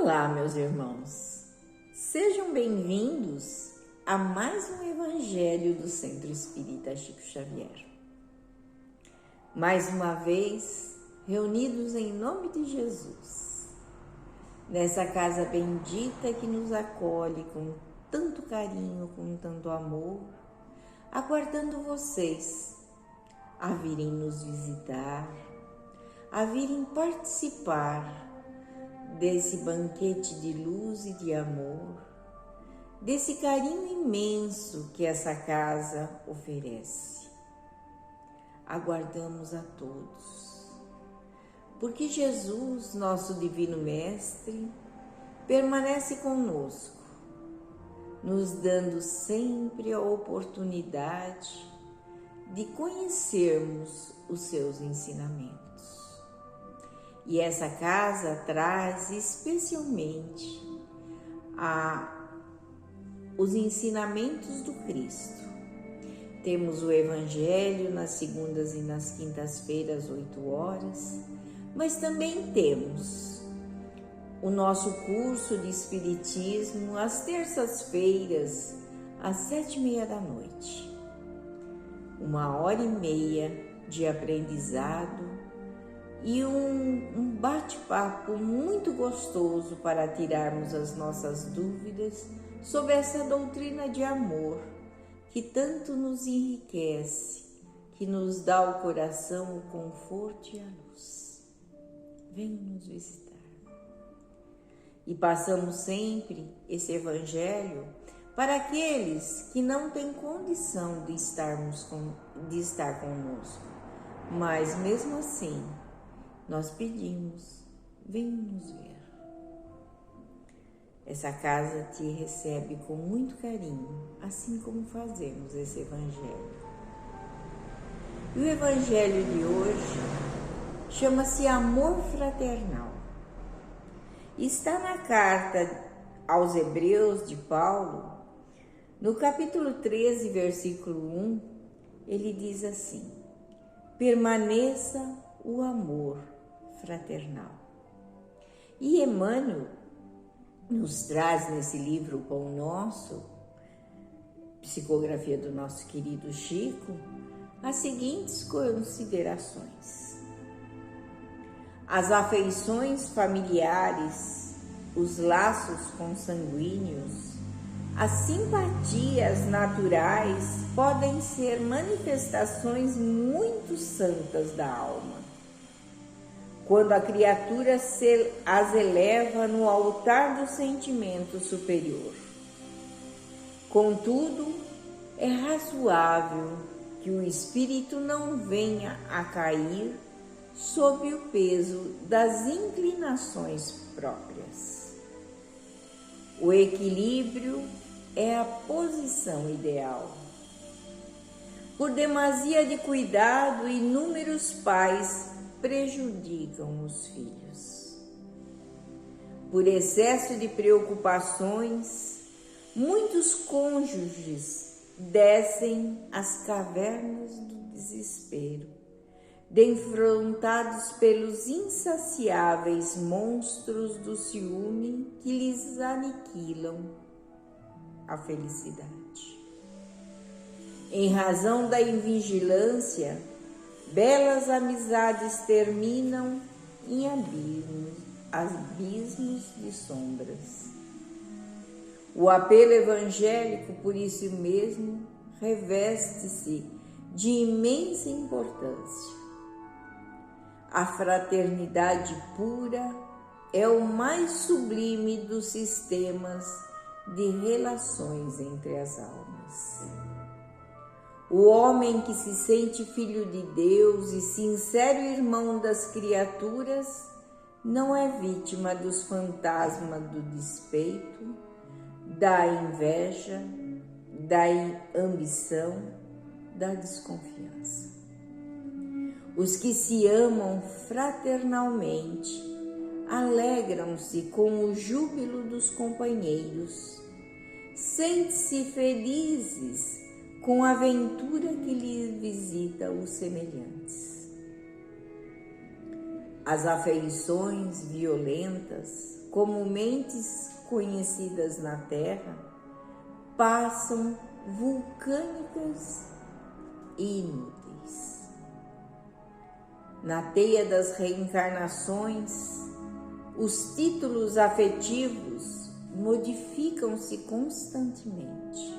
Olá, meus irmãos, sejam bem-vindos a mais um Evangelho do Centro Espírita Chico Xavier. Mais uma vez, reunidos em nome de Jesus, nessa casa bendita que nos acolhe com tanto carinho, com tanto amor, aguardando vocês a virem nos visitar, a virem participar desse banquete de luz e de amor, desse carinho imenso que essa casa oferece. Aguardamos a todos, porque Jesus, nosso Divino Mestre, permanece conosco, nos dando sempre a oportunidade de conhecermos os seus ensinamentos. E essa casa traz especialmente os ensinamentos do Cristo. Temos o Evangelho nas segundas e nas quintas-feiras, às 8 horas, mas também temos o nosso curso de Espiritismo às terças-feiras, às 7h30 da noite. 1h30 de aprendizado e um bate-papo muito gostoso para tirarmos as nossas dúvidas sobre essa doutrina de amor que tanto nos enriquece, que nos dá ao coração o conforto e a luz. Venham nos visitar. E passamos sempre esse Evangelho para aqueles que não têm condição de estar conosco, mas mesmo assim, nós pedimos, venham nos ver. Essa casa te recebe com muito carinho, assim como fazemos esse Evangelho. E o Evangelho de hoje chama-se Amor Fraternal. Está na carta aos Hebreus de Paulo, no capítulo 13, versículo 1, ele diz assim: permaneça o amor fraternal. E Emmanuel nos traz nesse livro, o Pão Nosso, psicografia do nosso querido Chico, as seguintes considerações: as afeições familiares, os laços consanguíneos, as simpatias naturais podem ser manifestações muito santas da alma, quando a criatura as eleva no altar do sentimento superior. Contudo, é razoável que o espírito não venha a cair sob o peso das inclinações próprias. O equilíbrio é a posição ideal. Por demasia de cuidado, inúmeros pais prejudicam os filhos. Por excesso de preocupações, muitos cônjuges descem às cavernas do desespero, defrontados pelos insaciáveis monstros do ciúme que lhes aniquilam a felicidade. Em razão da invigilância, belas amizades terminam em abismos de sombras. O apelo evangélico, por isso mesmo, reveste-se de imensa importância. A fraternidade pura é o mais sublime dos sistemas de relações entre as almas. O homem que se sente filho de Deus e sincero irmão das criaturas não é vítima dos fantasmas do despeito, da inveja, da ambição, da desconfiança. Os que se amam fraternalmente alegram-se com o júbilo dos companheiros, sentem-se felizes com a aventura que lhe visita os semelhantes. As afeições violentas, comumente conhecidas na Terra, passam vulcânicas e inúteis. Na teia das reencarnações, os títulos afetivos modificam-se constantemente.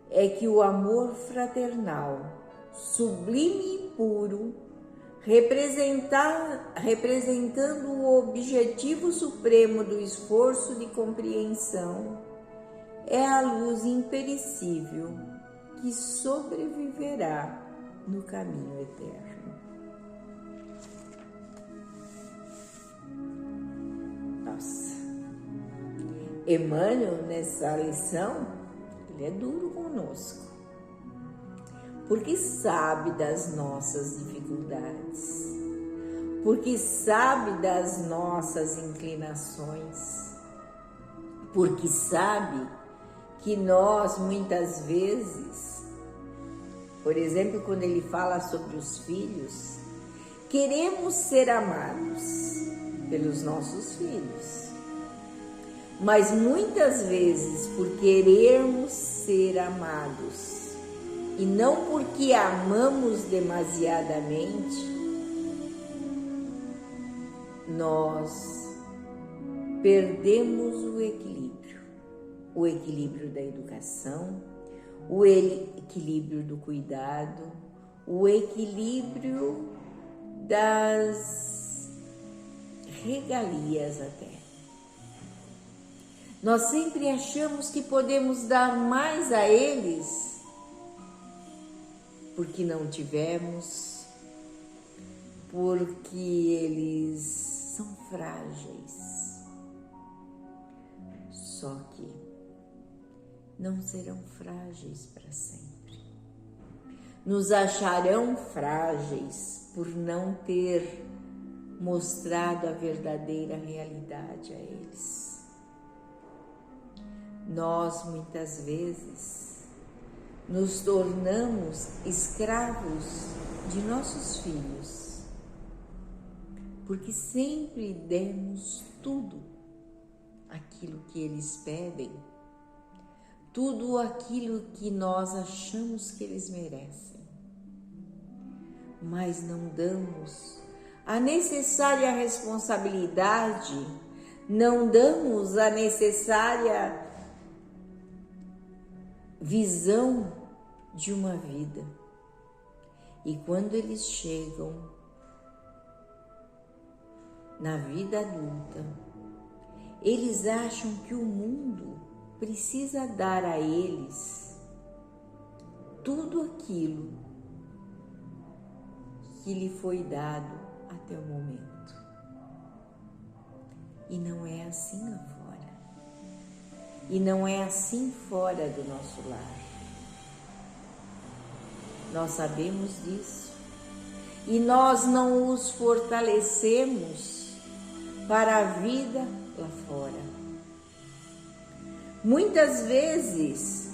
É que o amor fraternal, sublime e puro, representando o objetivo supremo do esforço de compreensão, é a luz imperecível que sobreviverá no caminho eterno. Nossa, Emmanuel, nessa lição, ele é duro conosco, porque sabe das nossas dificuldades, porque sabe das nossas inclinações, porque sabe que nós muitas vezes, por exemplo, quando ele fala sobre os filhos, queremos ser amados pelos nossos filhos, mas muitas vezes por querermos ser amados e não porque amamos demasiadamente, nós perdemos o equilíbrio da educação, o equilíbrio do cuidado, o equilíbrio das regalias até. Nós sempre achamos que podemos dar mais a eles porque não tivemos, porque eles são frágeis. Só que não serão frágeis para sempre. Nos acharão frágeis por não ter mostrado a verdadeira realidade a eles. Nós, muitas vezes, nos tornamos escravos de nossos filhos, porque sempre demos tudo aquilo que eles pedem, tudo aquilo que nós achamos que eles merecem, mas não damos a necessária responsabilidade, não damos a necessária visão de uma vida. E quando eles chegam na vida adulta, eles acham que o mundo precisa dar a eles tudo aquilo que lhe foi dado até o momento. E não é assim lá fora. E não é assim fora do nosso lar. Nós sabemos disso. E nós não os fortalecemos para a vida lá fora. Muitas vezes,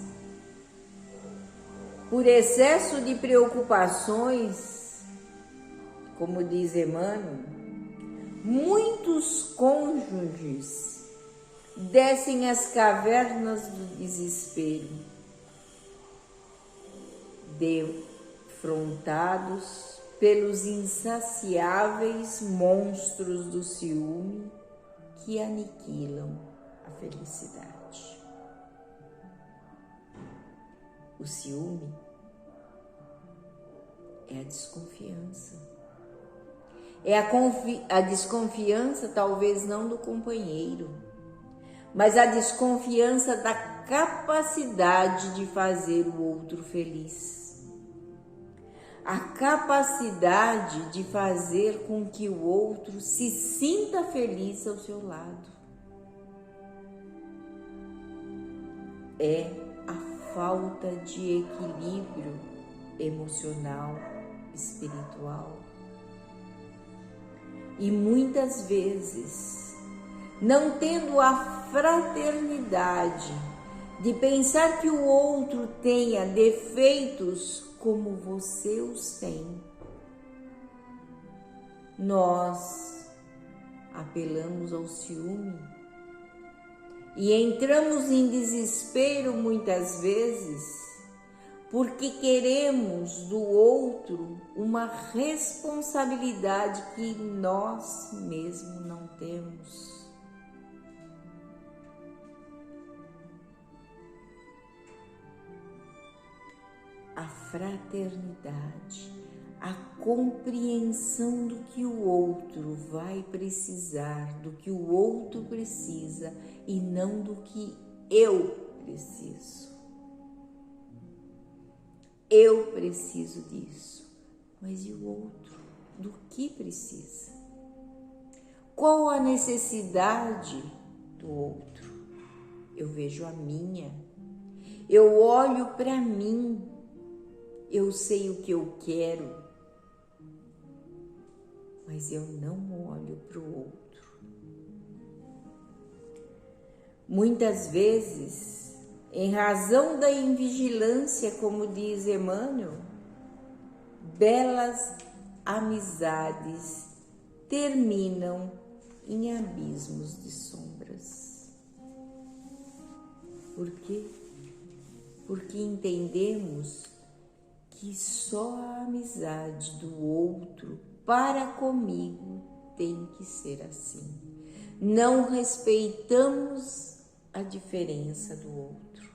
por excesso de preocupações, como diz Emmanuel, muitos cônjuges descem as cavernas do desespero, defrontados pelos insaciáveis monstros do ciúme que aniquilam a felicidade. O ciúme é a desconfiança. É a desconfiança, talvez não do companheiro, mas a desconfiança da capacidade de fazer o outro feliz. A capacidade de fazer com que o outro se sinta feliz ao seu lado. É a falta de equilíbrio emocional, espiritual. E muitas vezes, não tendo a fraternidade de pensar que o outro tenha defeitos como você os tem, nós apelamos ao ciúme e entramos em desespero muitas vezes porque queremos do outro uma responsabilidade que nós mesmos não temos. A fraternidade, a compreensão do que o outro vai precisar, do que o outro precisa e não do que eu preciso. Eu preciso disso, mas e o outro? Do que precisa? Qual a necessidade do outro? Eu vejo a minha, eu olho para mim, eu sei o que eu quero, mas eu não olho para o outro. Muitas vezes, em razão da invigilância, como diz Emmanuel, belas amizades terminam em abismos de sombras. Por quê? Porque entendemos que só a amizade do outro para comigo tem que ser assim. Não respeitamos a diferença do outro.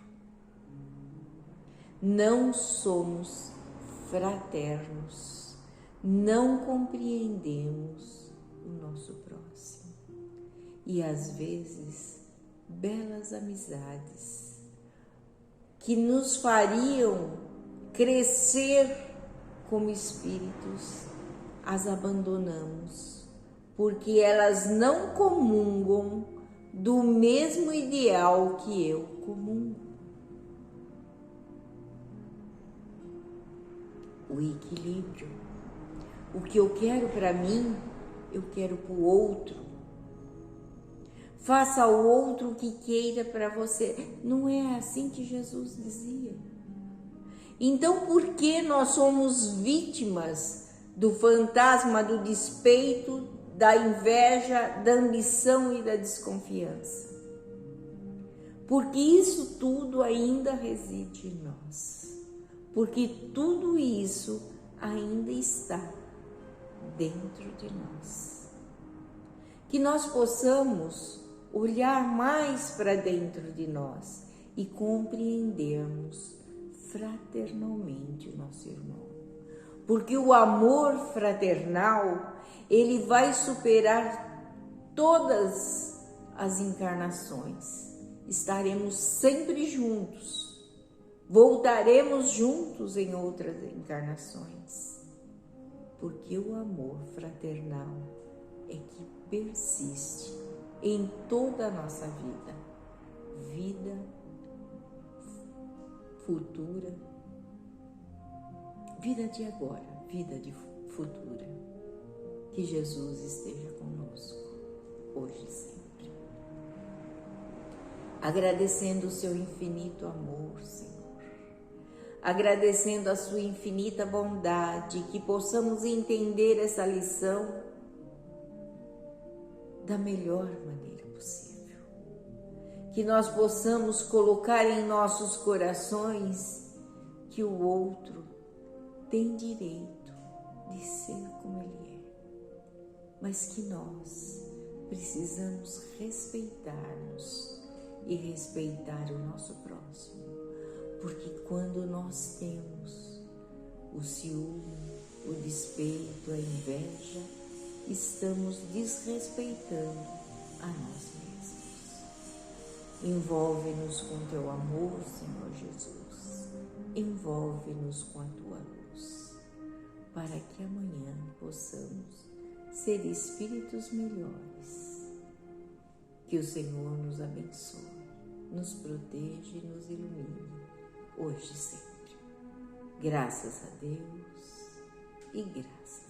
Não somos fraternos, não compreendemos o nosso próximo. E às vezes, belas amizades que nos fariam crescer como espíritos, as abandonamos, porque elas não comungam do mesmo ideal que eu comungo. O equilíbrio. O que eu quero para mim, eu quero para o outro. Faça ao outro o que queira para você. Não é assim que Jesus dizia. Então, por que nós somos vítimas do fantasma do despeito, da inveja, da ambição e da desconfiança? Porque isso tudo ainda reside em nós. Porque tudo isso ainda está dentro de nós. Que nós possamos olhar mais para dentro de nós e compreendermos fraternalmente o nosso irmão. Porque o amor fraternal, ele vai superar todas as encarnações. Estaremos sempre juntos. Voltaremos juntos em outras encarnações. Porque o amor fraternal é que persiste em toda a nossa vida. Vida futura, vida de agora, vida de futura. Que Jesus esteja conosco, hoje e sempre. Agradecendo o seu infinito amor, Senhor. Agradecendo a sua infinita bondade, que possamos entender essa lição da melhor maneira possível. Que nós possamos colocar em nossos corações que o outro tem direito de ser como ele é, mas que nós precisamos respeitar-nos e respeitar o nosso próximo, porque quando nós temos o ciúme, o despeito, a inveja, estamos desrespeitando a nós mesmos. Envolve-nos com teu amor, Senhor Jesus. Envolve-nos com a tua luz, para que amanhã possamos ser espíritos melhores. Que o Senhor nos abençoe, nos proteja e nos ilumine, hoje e sempre. Graças a Deus e graças